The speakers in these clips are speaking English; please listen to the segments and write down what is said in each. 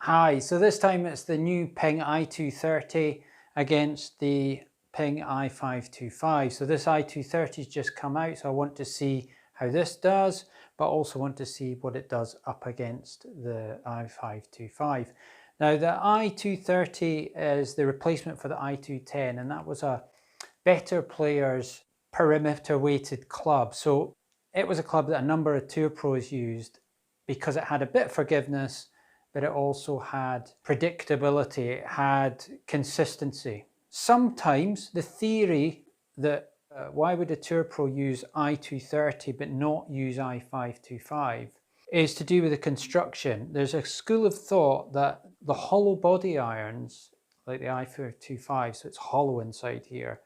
Hi, so this time it's the new Ping i230 against the Ping i525. So this i230 has just come out, so I want to see how this does, but also want to see what it does up against the i525. Now the i230 is the replacement for the i210, and that was a better players perimeter weighted club. So it was a club that a number of tour pros used because it had a bit of forgiveness, but it also had predictability, it had consistency. Sometimes the theory that why would a tour pro use i230 but not use i525 is to do with the construction. There's a school of thought that the hollow body irons, like the i525, so it's hollow inside here,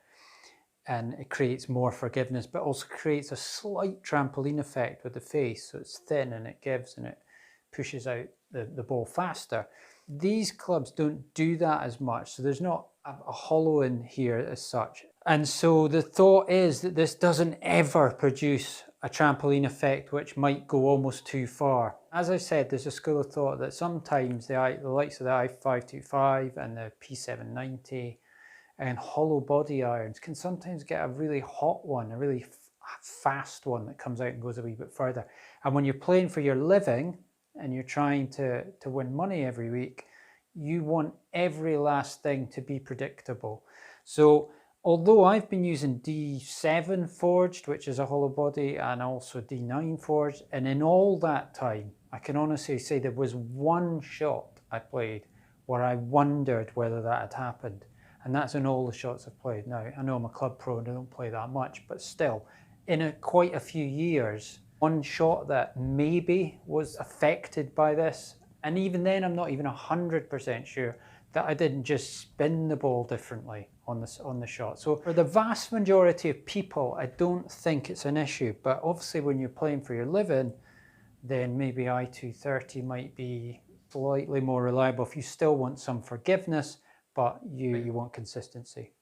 and it creates more forgiveness, but also creates a slight trampoline effect with the face, so it's thin and it gives and it pushes out the ball faster. These clubs don't do that as much, so there's not a hollow in here as such. And so the thought is that this doesn't ever produce a trampoline effect which might go almost too far. As I said, there's a school of thought that sometimes the likes of the i525 and the P790 and hollow body irons can sometimes get a really hot one, a really fast one that comes out and goes a wee bit further. And when you're playing for your living and you're trying to win money every week, you want every last thing to be predictable. So although I've been using D7 forged, which is a hollow body, and also D9 forged, and in all that time, I can honestly say there was one shot I played where I wondered whether that had happened. And that's in all the shots I've played. Now, I know I'm a club pro and I don't play that much, but still, in quite a few years, one shot that maybe was affected by this, and even then I'm not even 100% sure that I didn't just spin the ball differently on the shot. So for the vast majority of people, I don't think it's an issue, but obviously when you're playing for your living, then maybe i230 might be slightly more reliable if you still want some forgiveness, but you want consistency.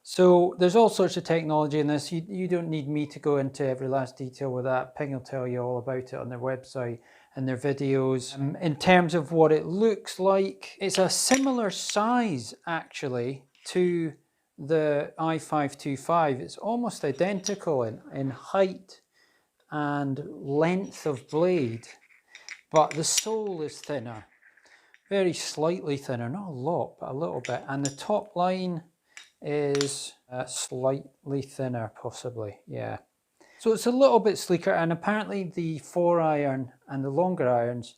So there's all sorts of technology in this. You don't need me to go into every last detail with that. Ping will tell you all about it on their website and their videos. In terms of what it looks like, it's a similar size actually to the i525. It's almost identical in height and length of blade, but the sole is thinner. Very slightly thinner, not a lot, but a little bit. And the top line is slightly thinner, possibly, yeah. So it's a little bit sleeker, and apparently the 4-iron and the longer irons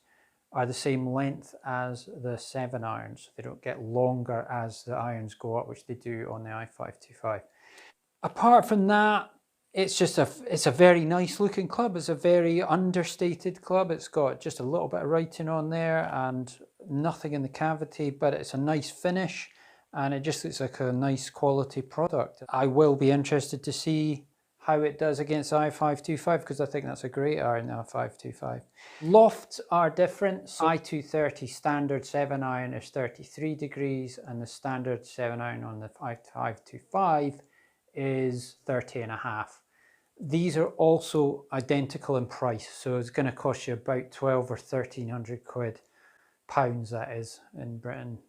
are the same length as the 7-irons. They don't get longer as the irons go up, which they do on the i525. Apart from that, it's a very nice looking club. It's a very understated club. It's got just a little bit of writing on there and nothing in the cavity, but it's a nice finish and it just looks like a nice quality product. I will be interested to see how it does against i525 because I think that's a great iron, the i525. Lofts are different. So i230 standard 7-iron is 33 degrees and the standard 7-iron on the i525 is 30.5. These are also identical in price, so it's going to cost you about 12 or 1300 quid, pounds that is, in Britain,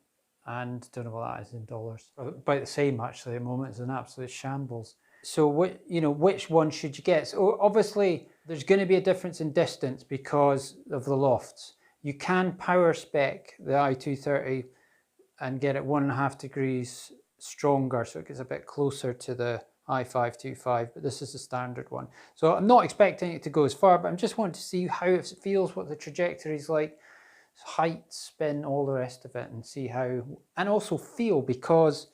and don't know what that is in dollars. About the same actually at the moment. It's an absolute shambles. So which one should you get? So obviously there's going to be a difference in distance because of the lofts. You can power spec the i230 and get it 1.5 degrees stronger, so it gets a bit closer to the i525, but this is the standard one. So I'm not expecting it to go as far, but I'm just wanting to see how it feels, what the trajectory is like, height, spin, all the rest of it, and see how, and also feel, because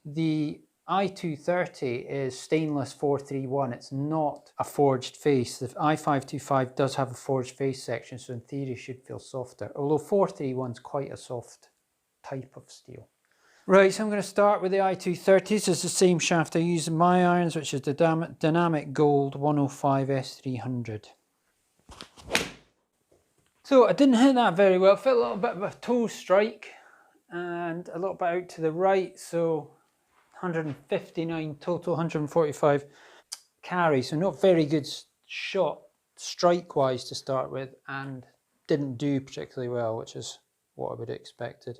the i230 is stainless 431. It's not a forged face. The i525 does have a forged face section, so in theory should feel softer, although 431 is quite a soft type of steel. Right, so I'm going to start with the i230s. It's the same shaft I use in my irons, which is the Dynamic Gold 105 S300. So I didn't hit that very well. Felt a little bit of a toe strike and a little bit out to the right. So 159 total, 145 carry. So not very good shot strike-wise to start with, and didn't do particularly well, which is what I would have expected.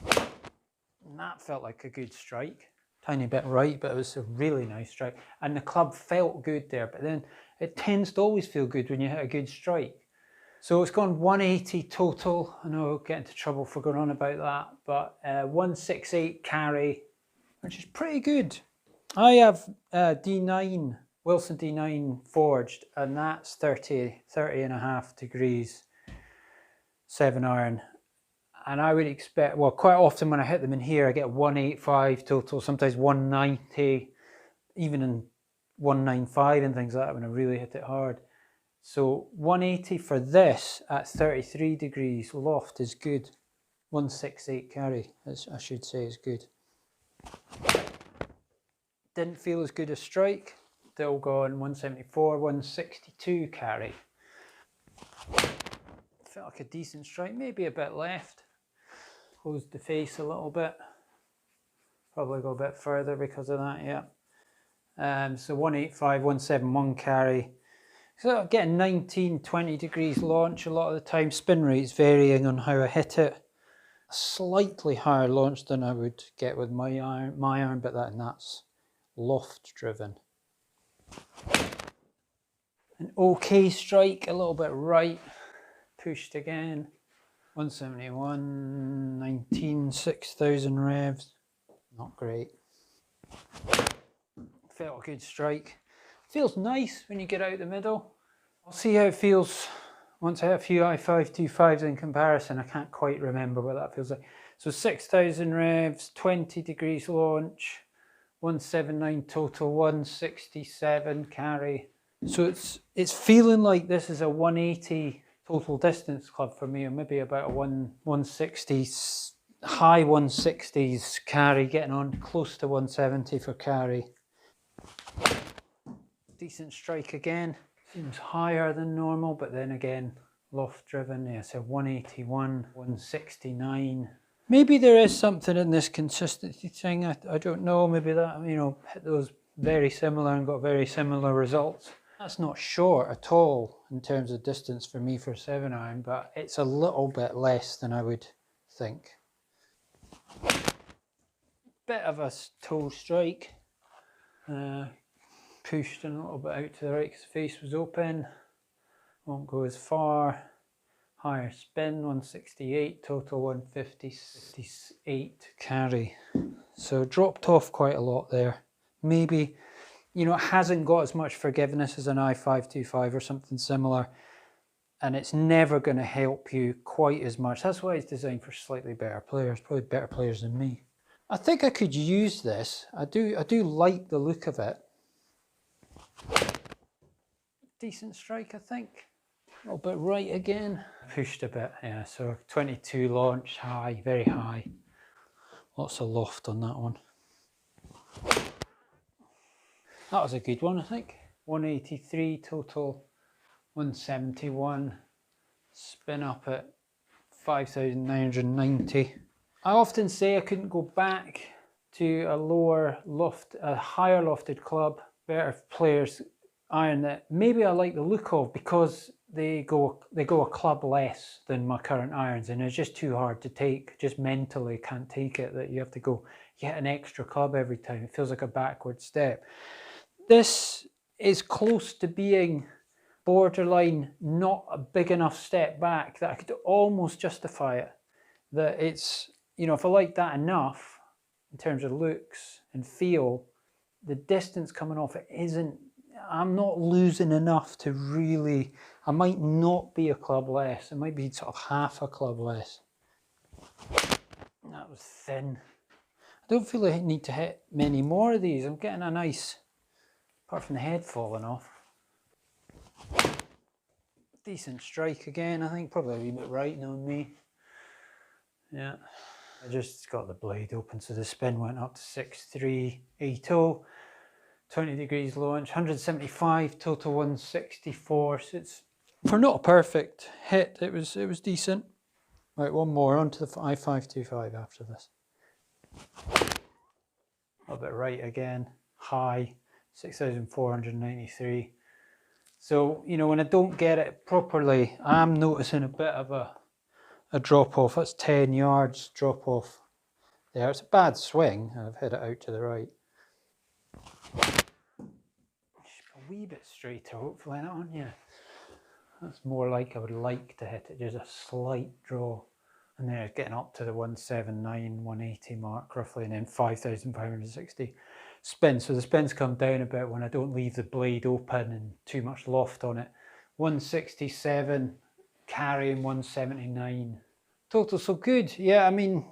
And that felt like a good strike. Tiny bit right, but it was a really nice strike. And the club felt good there, but then it tends to always feel good when you hit a good strike. So it's gone 180 total. I know I'll get into trouble for going on about that, but 168 carry, which is pretty good. I have D9, Wilson D9 forged, and that's 30 and a half degrees, 7-iron. And I would expect, well, quite often when I hit them in here, I get 185 total, sometimes 190, even in 195 and things like that when I really hit it hard. So 180 for this at 33 degrees loft is good. 168 carry, as I should say, is good. Didn't feel as good a strike. Still gone 174, 162 carry. Felt like a decent strike, maybe a bit left. Closed the face a little bit. Probably go a bit further because of that, yeah. So 185, 171 carry. So getting 19, 20 degrees launch a lot of the time. Spin rate's varying on how I hit it. Slightly higher launch than I would get with my iron, but that's loft driven. An okay strike, a little bit right. Pushed again. 171, 19, 6,000 revs. Not great. Felt a good strike. Feels nice when you get out the middle. I'll see how it feels once I hit a few i525s in comparison. I can't quite remember what that feels like. So 6,000 revs, 20 degrees launch, 179 total, 167 carry. So it's feeling like this is a 180 total distance club for me, or maybe about a 160s, high 160s carry, getting on close to 170 for carry. Decent strike again. Seems higher than normal, but then again, loft driven. Yeah, so 181, 169. Maybe there is something in this consistency thing. I don't know. Maybe that, you know, hit those very similar and got very similar results. That's not short at all in terms of distance for me for 7-iron, but it's a little bit less than I would think. Bit of a toe strike. Pushed a little bit out to the right because the face was open. Won't go as far. Higher spin, 168, total 150, 58 carry. So dropped off quite a lot there. Maybe, you know, it hasn't got as much forgiveness as an i525 or something similar, and it's never going to help you quite as much. That's why it's designed for slightly better players, probably better players than me. I think I could use this. I do like the look of it. Decent strike, I think. A little bit right again. Pushed a bit, yeah. So 22 launch, high, very high. Lots of loft on that one. That was a good one, I think. 183 total, 171. Spin up at 5,990. I often say I couldn't go back to a lower loft, a higher lofted club. Better players iron that maybe I like the look of because they go a club less than my current irons, and it's just too hard to take. Just mentally can't take it that you have to go get an extra club every time. It feels like a backward step. This is close to being borderline not a big enough step back that I could almost justify it. That it's, you know, if I like that enough in terms of looks and feel, the distance coming off it isn't, I'm not losing enough to really, I might not be a club less. It might be sort of half a club less. That was thin. I don't feel like I need to hit many more of these. I'm getting a nice, apart from the head falling off. Decent strike again, I think. Probably a wee bit right on me. Yeah. I just got the blade open, so the spin went up to 6,380. 20 degrees launch, 175, total 164. So it's, for not a perfect hit, it was decent. Right, one more onto the i525 after this. A little bit right again, high, 6,493. So, you know, when I don't get it properly, I'm noticing a bit of a a drop off. That's 10 yards drop off there. It's a bad swing. I've hit it out to the right. A wee bit straighter, hopefully, that one, yeah. That's more like I would like to hit it, just a slight draw. And then it's getting up to the 179, 180 mark roughly, and then 5,560 spin. So the spins come down a bit when I don't leave the blade open and too much loft on it. 167, carrying 179 total. So good, yeah, I mean,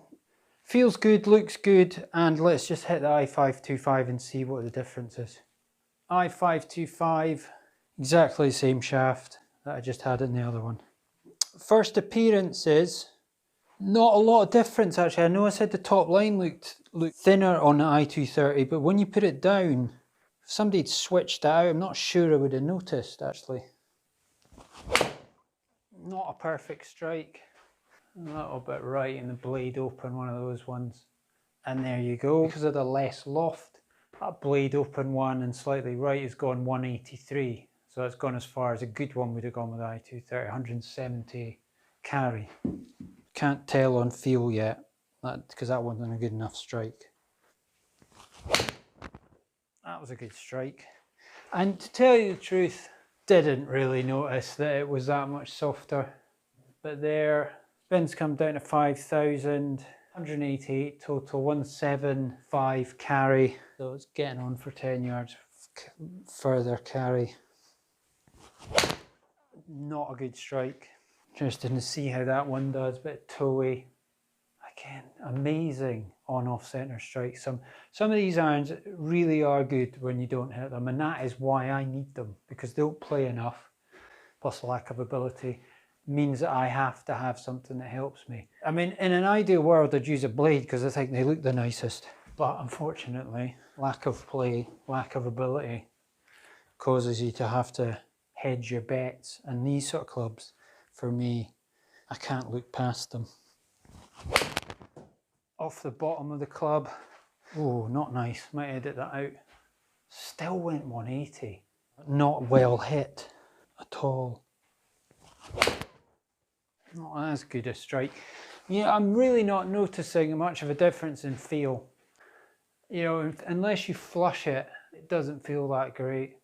feels good, looks good, and let's just hit the i525 and see what the difference is. i525, exactly the same shaft that I just had in the other one. First appearance is not a lot of difference actually. I know I said the top line looked thinner on the i230, but when you put it down, if somebody had switched it out, I'm not sure I would have noticed actually. Not a perfect strike. A little bit right in the blade open, one of those ones. And there you go. Because of the less loft, that blade open one and slightly right has gone 183. So it's gone as far as a good one would have gone with the i230, 170 carry. Can't tell on feel yet, because that wasn't a good enough strike. That was a good strike. And to tell you the truth, didn't really notice that it was that much softer. But there, spins come down to 5,000, 188 total, 175 carry. So it's getting on for 10 yards further carry. Not a good strike. Interesting to see how that one does, bit toey. Again, amazing on-off centre strike. Some of these irons really are good when you don't hit them, and that is why I need them, because they don't play enough, plus lack of ability means that I have to have something that helps me. I mean, in an ideal world I'd use a blade because I think they look the nicest, but unfortunately lack of play, lack of ability causes you to have to hedge your bets, and these sort of clubs, for me, I can't look past them. Off the bottom of the club, oh, not nice, might edit that out. Still went 180, not well hit at all. Not as good a strike. Yeah, I'm really not noticing much of a difference in feel. You know, unless you flush it, it doesn't feel that great.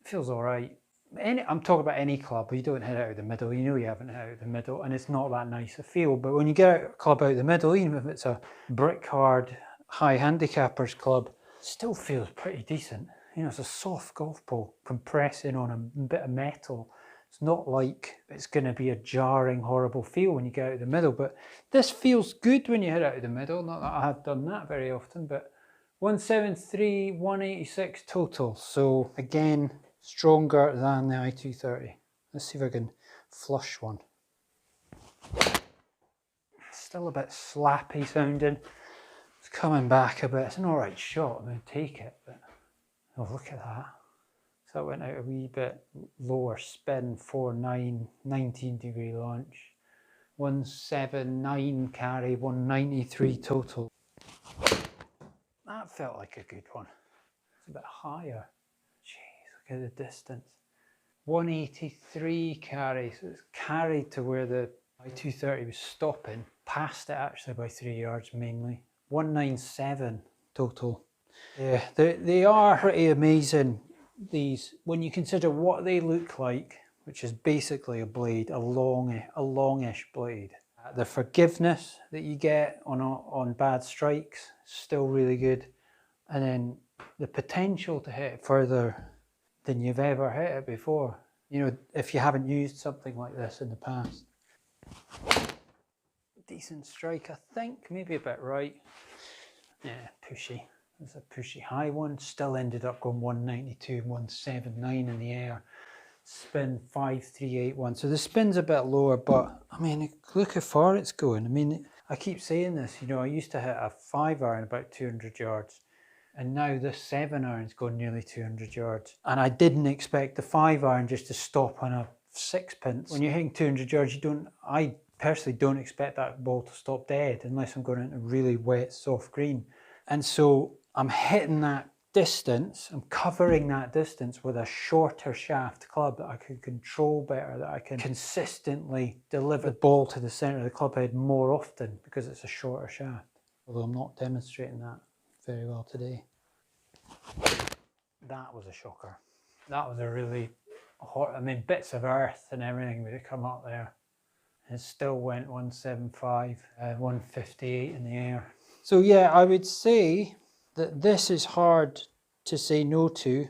It feels all right. I'm talking about any club, you don't hit out of the middle, you know you haven't hit out of the middle, and it's not that nice a feel. But when you get a club out of the middle, even if it's a brick hard, high handicappers club, it still feels pretty decent. You know, it's a soft golf ball compressing on a bit of metal. It's not like it's going to be a jarring, horrible feel when you get out of the middle, but this feels good when you hit out of the middle. Not that I have done that very often, but 173, 186 total. So again, stronger than the i230. Let's see if I can flush one. Still a bit slappy sounding. It's coming back a bit. It's an alright shot, I'm going to take it, but oh, look at that. So that went out a wee bit lower spin, 4.9, 19-degree launch, 179 carry, 193 total. That felt like a good one. It's a bit higher. Jeez, look at the distance. 183 carry, so it's carried to where the i230 was stopping, past it actually by 3 yards mainly. 197 total. Yeah, they are pretty amazing, these, when you consider what they look like, which is basically a blade, a longish blade. The forgiveness that you get on bad strikes, still really good. And then the potential to hit it further than you've ever hit it before. You know, if you haven't used something like this in the past. Decent strike, I think, maybe a bit right. Yeah, pushy. It's a pushy high one. Still ended up going 192, 179 in the air. Spin 5381. So the spin's a bit lower, but I mean, look how far it's going. I mean, I keep saying this, you know, I used to hit a 5-iron about 200 yards. And now this 7-iron's gone nearly 200 yards. And I didn't expect the 5-iron just to stop on a 6-pence. When you're hitting 200 yards, I personally don't expect that ball to stop dead unless I'm going into really wet, soft green. And so I'm hitting that distance, I'm covering that distance with a shorter shaft club that I can control better, that I can consistently deliver the ball to the center of the club head more often because it's a shorter shaft. Although I'm not demonstrating that very well today. That was a shocker. That was a really hot, I mean, bits of earth and everything would have come up there. It still went 175, 158 in the air. So yeah, I would say that this is hard to say no to.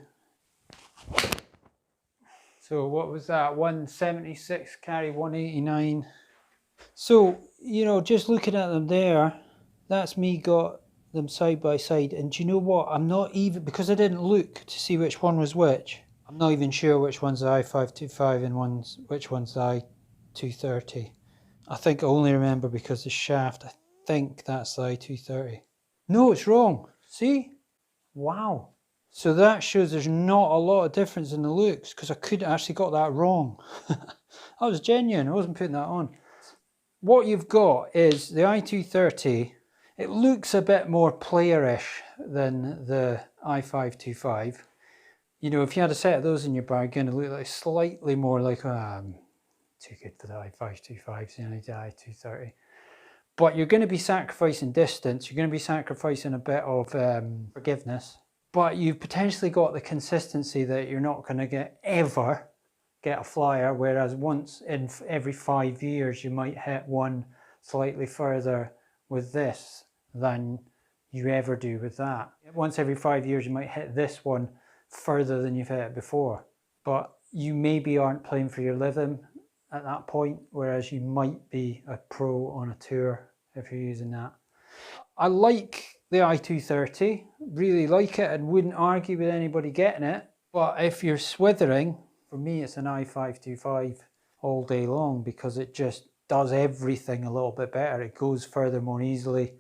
So what was that? 176 carry 189. So, you know, just looking at them there, that's me got them side by side. And do you know what? I'm not even, because I didn't look to see which one was which, I'm not even sure which one's the i525 and which one's the i230. I think I only remember because the shaft, I think that's the i230. No, it's wrong. See? Wow. So that shows there's not a lot of difference in the looks because I could actually got that wrong. I was genuine, I wasn't putting that on. What you've got is the i230. It looks a bit more playerish than the i525. You know, if you had a set of those in your bag, you're going to look like slightly more like, too good for the i525, so you need the i230. But you're going to be sacrificing distance, you're going to be sacrificing a bit of forgiveness, but you've potentially got the consistency that you're not going to ever get a flyer, whereas once in every 5 years you might hit one slightly further with this than you ever do with that. Once every 5 years you might hit this one further than you've hit it before, but you maybe aren't playing for your living at that point, whereas you might be a pro on a tour if you're using that. I like the i230, really like it and wouldn't argue with anybody getting it, but if you're swithering, for me it's an i525 all day long because it just does everything a little bit better. It goes further more easily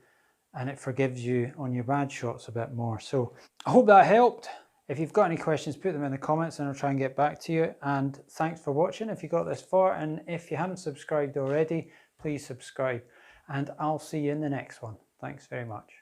and it forgives you on your bad shots a bit more. So I hope that helped. If you've got any questions, put them in the comments and I'll try and get back to you. And thanks for watching if you got this far. And if you haven't subscribed already, please subscribe. And I'll see you in the next one. Thanks very much.